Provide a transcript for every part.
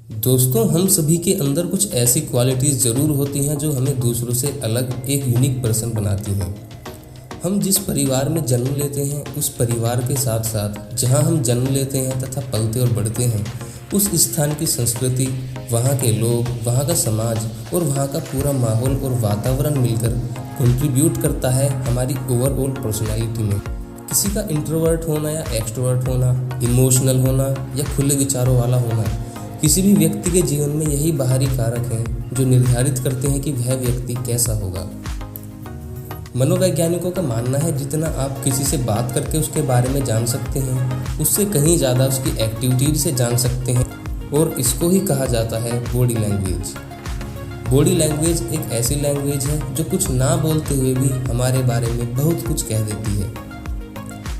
दोस्तों, हम सभी के अंदर कुछ ऐसी क्वालिटीज़ ज़रूर होती हैं जो हमें दूसरों से अलग एक यूनिक पर्सन बनाती हैं। हम जिस परिवार में जन्म लेते हैं, उस परिवार के साथ साथ जहां हम जन्म लेते हैं तथा पलते और बढ़ते हैं, उस स्थान की संस्कृति, वहां के लोग, वहां का समाज और वहां का पूरा माहौल और वातावरण मिलकर कंट्रीब्यूट करता है हमारी ओवरऑल पर्सनैलिटी में। किसी का इंट्रोवर्ट होना या एक्सट्रोवर्ट होना, इमोशनल होना या खुले विचारों वाला होना, किसी भी व्यक्ति के जीवन में यही बाहरी कारक हैं जो निर्धारित करते हैं कि वह व्यक्ति कैसा होगा। मनोवैज्ञानिकों का मानना है जितना आप किसी से बात करके उसके बारे में जान सकते हैं, उससे कहीं ज़्यादा उसकी एक्टिविटीज से जान सकते हैं, और इसको ही कहा जाता है बॉडी लैंग्वेज। बॉडी लैंग्वेज एक ऐसी लैंग्वेज है जो कुछ ना बोलते हुए भी हमारे बारे में बहुत कुछ कह देती है।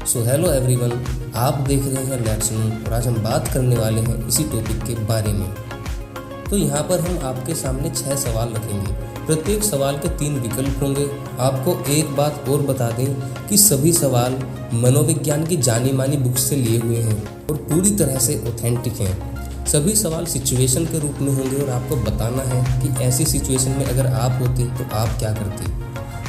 सो हेलो एवरीवन, आप देख रहे हैं लेट्स नो, और आज हम बात करने वाले हैं इसी टॉपिक के बारे में। तो यहाँ पर हम आपके सामने 6 सवाल रखेंगे। प्रत्येक सवाल के 3 विकल्प होंगे। आपको एक बात और बता दें कि सभी सवाल मनोविज्ञान की जानी मानी बुक से लिए हुए हैं और पूरी तरह से ऑथेंटिक हैं। सभी सवाल सिचुएशन के रूप में होंगे और आपको बताना है कि ऐसी सिचुएशन में अगर आप होते तो आप क्या करते।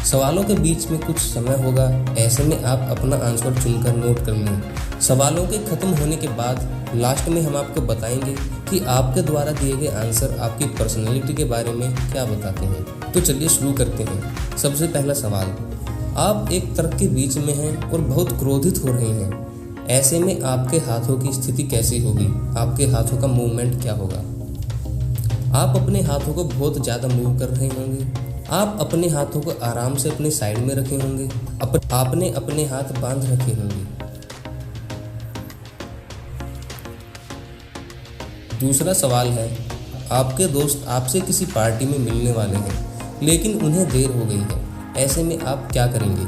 सवालों के बीच में कुछ समय होगा, ऐसे में आप अपना आंसर चुनकर नोट कर लें। सवालों के खत्म होने के बाद लास्ट में हम आपको बताएंगे कि आपके द्वारा दिए गए आंसर आपकी पर्सनैलिटी के बारे में क्या बताते हैं। तो चलिए शुरू करते हैं। सबसे पहला सवाल, आप एक तर्क के बीच में हैं और बहुत क्रोधित हो रहे हैं। ऐसे में आपके हाथों की स्थिति कैसी होगी? आपके हाथों का मूवमेंट क्या होगा? आप अपने हाथों को बहुत ज़्यादा मूव कर रहे होंगे। आप अपने हाथों को आराम से अपने साइड में रखे होंगे। आपने अपने हाथ बांध रखे होंगे। दूसरा सवाल है, आपके दोस्त आपसे किसी पार्टी में मिलने वाले हैं लेकिन उन्हें देर हो गई है। ऐसे में आप क्या करेंगे?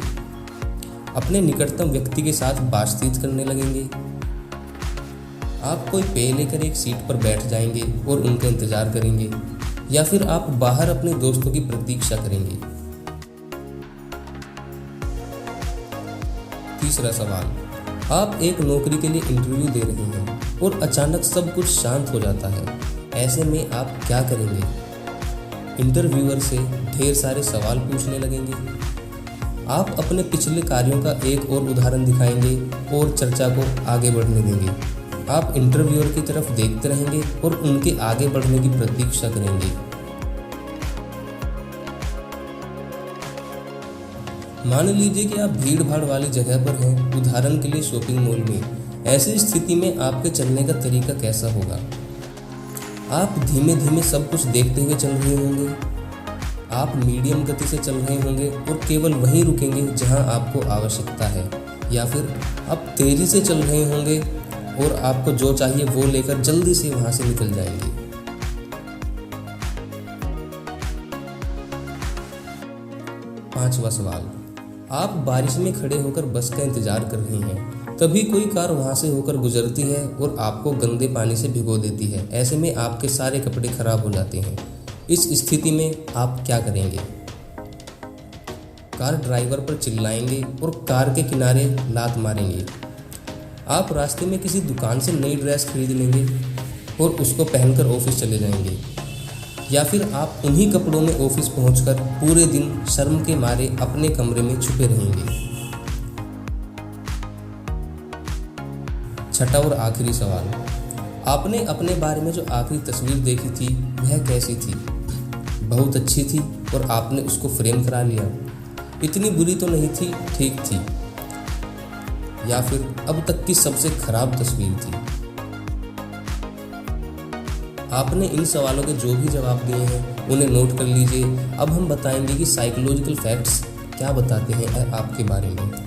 अपने निकटतम व्यक्ति के साथ बातचीत करने लगेंगे। आप कोई पेय लेकर एक सीट पर बैठ जाएंगे और उनका इंतजार करेंगे, या फिर आप बाहर अपने दोस्तों की प्रतीक्षा करेंगे। तीसरा सवाल, आप एक नौकरी के लिए इंटरव्यू दे रहे हैं और अचानक सब कुछ शांत हो जाता है। ऐसे में आप क्या करेंगे? इंटरव्यूअर से ढेर सारे सवाल पूछने लगेंगे। आप अपने पिछले कार्यों का एक और उदाहरण दिखाएंगे और चर्चा को आगे बढ़ने देंगे। आप इंटरव्यूअर की तरफ देखते रहेंगे और उनके आगे बढ़ने की प्रतीक्षा करेंगे। मान लीजिए कि आप भीड़ भाड़ वाली जगह पर हैं, उदाहरण के लिए शॉपिंग मॉल में। ऐसी स्थिति में आपके चलने का तरीका कैसा होगा? आप धीमे धीमे सब कुछ देखते हुए चल रहे होंगे। आप मीडियम गति से चल रहे होंगे और केवल वहीं रुकेंगे जहां आपको आवश्यकता है, या फिर आप तेजी से चल रहे होंगे और आपको जो चाहिए वो लेकर जल्दी से वहां से निकल जाएंगे। पांचवा सवाल, आप बारिश में खड़े होकर बस का इंतजार कर रहे हैं। तभी कोई कार वहां से होकर गुजरती है और आपको गंदे पानी से भिगो देती है। ऐसे में आपके सारे कपड़े खराब हो जाते हैं। इस स्थिति में आप क्या करेंगे? कार ड्राइवर पर चिल्लाएंगे और कार के किनारे लात मारेंगे। आप रास्ते में किसी दुकान से नई ड्रेस खरीद लेंगे और उसको पहनकर ऑफिस चले जाएंगे, या फिर आप उन्हीं कपड़ों में ऑफिस पहुंचकर पूरे दिन शर्म के मारे अपने कमरे में छुपे रहेंगे। छठा और आखिरी सवाल, आपने अपने बारे में जो आखिरी तस्वीर देखी थी वह कैसी थी? बहुत अच्छी थी और आपने उसको फ्रेम करा लिया। इतनी बुरी तो नहीं थी, ठीक थी, या फिर अब तक की सबसे खराब तस्वीर थी? आपने इन सवालों के जो भी जवाब दिए हैं उन्हें नोट कर लीजिए। अब हम बताएंगे कि साइकोलॉजिकल फैक्ट्स क्या बताते हैं आपके बारे में।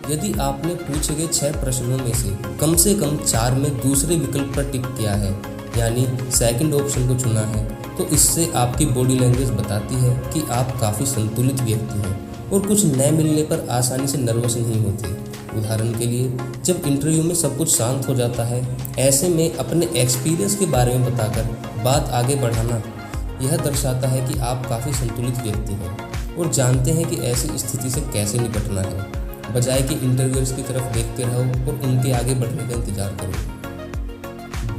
यदि आपने पूछे गए 6 प्रश्नों में से कम 4 में दूसरे विकल्प पर टिक किया है, यानी सेकंड ऑप्शन को चुना है, तो इससे आपकी बॉडी लैंग्वेज बताती है कि आप काफ़ी संतुलित व्यक्ति हैं और कुछ नए मिलने पर आसानी से नर्वस नहीं होते। उदाहरण के लिए, जब इंटरव्यू में सब कुछ शांत हो जाता है, ऐसे में अपने एक्सपीरियंस के बारे में बताकर बात आगे बढ़ाना यह दर्शाता है कि आप काफ़ी संतुलित व्यक्ति हैं और जानते हैं कि ऐसी स्थिति से कैसे निपटना है, बजाय कि इंटरव्यूअर्स की तरफ देखते रहो और उनके आगे बढ़ने का इंतजार करो।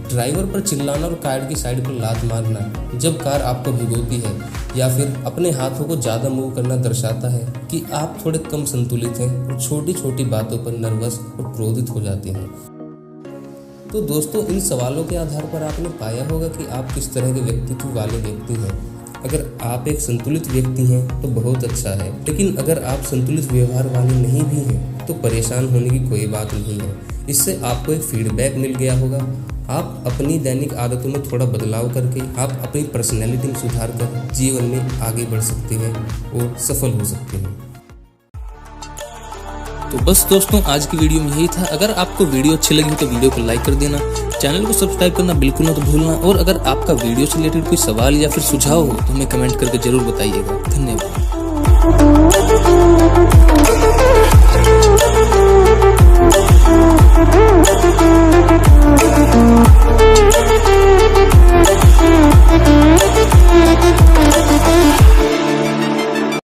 ड्राइवर पर चिल्लाना और कार की साइड पर लात मारना जब कार आपको भिगोती है या फिर अपने हाथों को ज़्यादा मूव करना दर्शाता है कि आप थोड़े कम संतुलित हैं और छोटी छोटी बातों पर नर्वस और क्रोधित हो जाते हैं। तो दोस्तों, इन सवालों के आधार पर आपने पाया होगा कि आप किस तरह के व्यक्तित्व वाले व्यक्ति हैं। अगर आप एक संतुलित व्यक्ति हैं तो बहुत अच्छा है, लेकिन अगर आप संतुलित व्यवहार वाले नहीं भी हैं तो परेशान होने की कोई बात नहीं है। इससे आपको एक फीडबैक मिल गया होगा। आप अपनी दैनिक आदतों में थोड़ा बदलाव करके आप अपनी पर्सनैलिटी में सुधार कर जीवन में आगे बढ़ सकते हैं और सफल हो सकते हैं। तो बस दोस्तों, आज की वीडियो में यही था। अगर आपको वीडियो अच्छी लगी तो वीडियो को लाइक कर देना, चैनल को सब्सक्राइब करना बिल्कुल ना तो भूलना, और अगर आपका वीडियो से रिलेटेड कोई सवाल या फिर सुझाव हो तो हमें कमेंट करके जरूर बताइएगा। धन्यवाद।